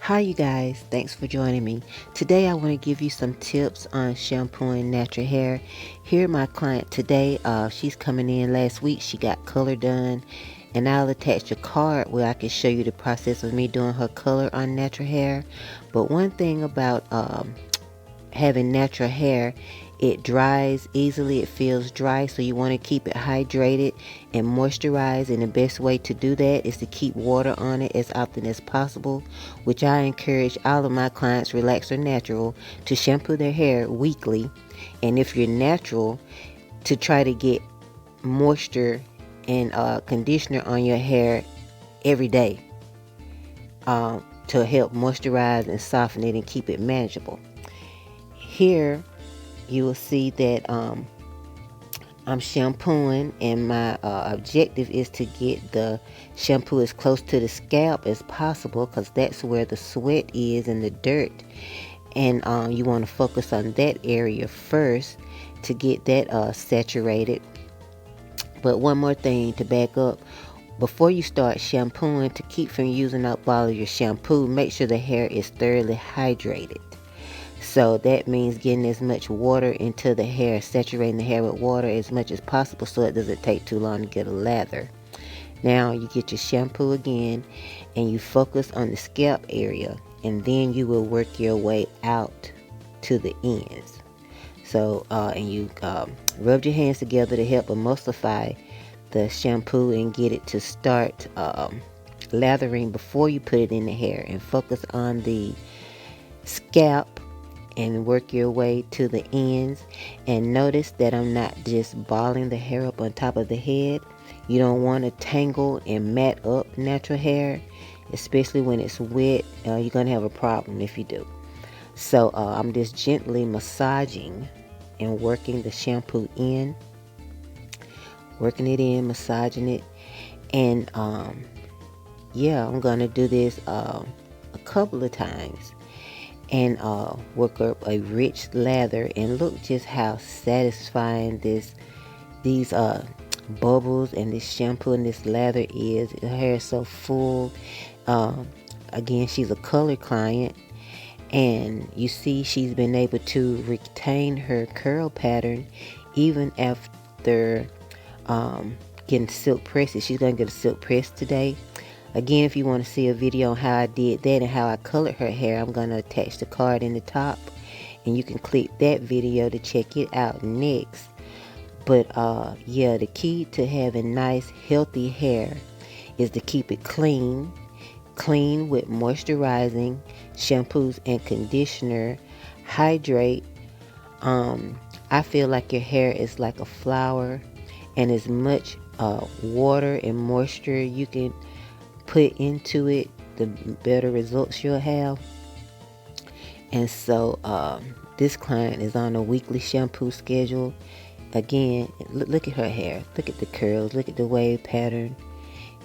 Hi you guys, thanks for joining me. Today I want to give you some tips on shampooing natural hair. Here my client today, she's coming in last week. She got color done, and I'll attach a card where I can show you the process of me doing her color on natural hair. But one thing about having natural hair, it dries easily. It feels dry, so you want to keep it hydrated and moisturized, and the best way to do that is to keep water on it as often as possible, which I encourage all of my clients, relaxed or natural, to shampoo their hair weekly. And if you're natural, to try to get moisture and conditioner on your hair every day, to help moisturize and soften it and keep it manageable. Here you will see that I'm shampooing, and my objective is to get the shampoo as close to the scalp as possible, because that's where the sweat is and the dirt, and you want to focus on that area first to get that saturated. But one more thing to back up: before you start shampooing, to keep from using up all of your shampoo, make sure the hair is thoroughly hydrated. So that means getting as much water into the hair, saturating the hair with water as much as possible so it doesn't take too long to get a lather. Now you get your shampoo again and you focus on the scalp area, and then you will work your way out to the ends. So and you rub your hands together to help emulsify the shampoo and get it to start lathering before you put it in the hair, and focus on the scalp and work your way to the ends. And notice that I'm not just balling the hair up on top of the head. You don't want to tangle and mat up natural hair, especially when it's wet. You're going to have a problem if you do. So I'm just gently massaging and working the shampoo in, massaging it. And yeah, I'm going to do this a couple of times and work up a rich lather. And look just how satisfying these bubbles and this shampoo and this lather is. The hair is so full. Again, she's a color client, and you see she's been able to retain her curl pattern even after getting silk presses. She's gonna get a silk press today. Again, if you want to see a video on how I did that and how I colored her hair, I'm going to attach the card in the top, and you can click that video to check it out next. But yeah, the key to having nice, healthy hair is to keep it clean with moisturizing shampoos and conditioner. Hydrate. I feel like your hair is like a flower, and as much water and moisture you can put into it, the better results you'll have. And so this client is on a weekly shampoo schedule. Again, look at her hair, look at the curls, look at the wave pattern.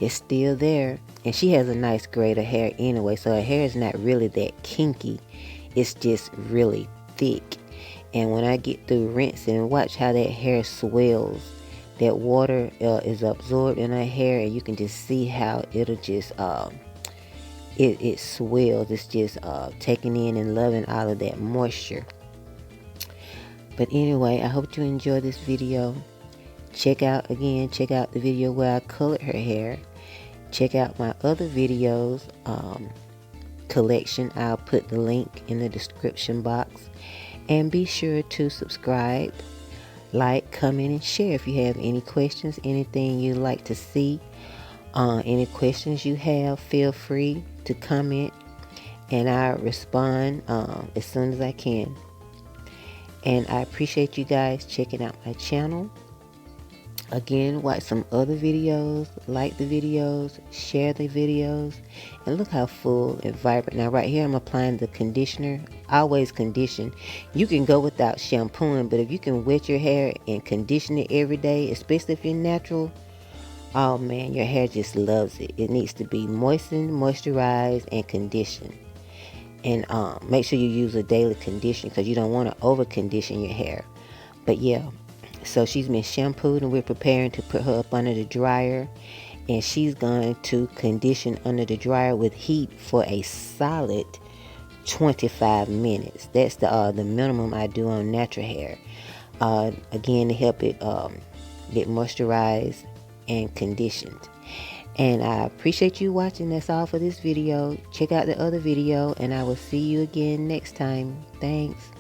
It's still there, and she has a nice grade of hair anyway, so her hair is not really that kinky. It's just really thick. And when I get through rinsing, watch how that hair swells. That water is absorbed in her hair, and you can just see how it'll just it swells. It's just taking in and loving all of that moisture. But anyway, I hope you enjoy this video. Check out the video where I colored her hair. Check out my other videos collection. I'll put the link in the description box. And be sure to subscribe, like, comment, and share. If you have any questions, anything you'd like to see, any questions you have, feel free to comment, and I'll respond as soon as I can. And I appreciate you guys checking out my channel. Again, watch some other videos, like the videos, share the videos, and look how full and vibrant. Now right here I'm applying the conditioner. Always condition. You can go without shampooing, but if you can wet your hair and condition it every day, especially if you're natural, oh man, your hair just loves it. It needs to be moistened, moisturized, and conditioned. And make sure you use a daily conditioner, because you don't want to over condition your hair. But yeah, so she's been shampooed, and we're preparing to put her up under the dryer. and she's going to condition under the dryer with heat for a solid 25 minutes. That's the minimum I do on natural hair. Again, to help it get moisturized and conditioned. And I appreciate you watching. That's all for this video. Check out the other video, and I will see you again next time. Thanks.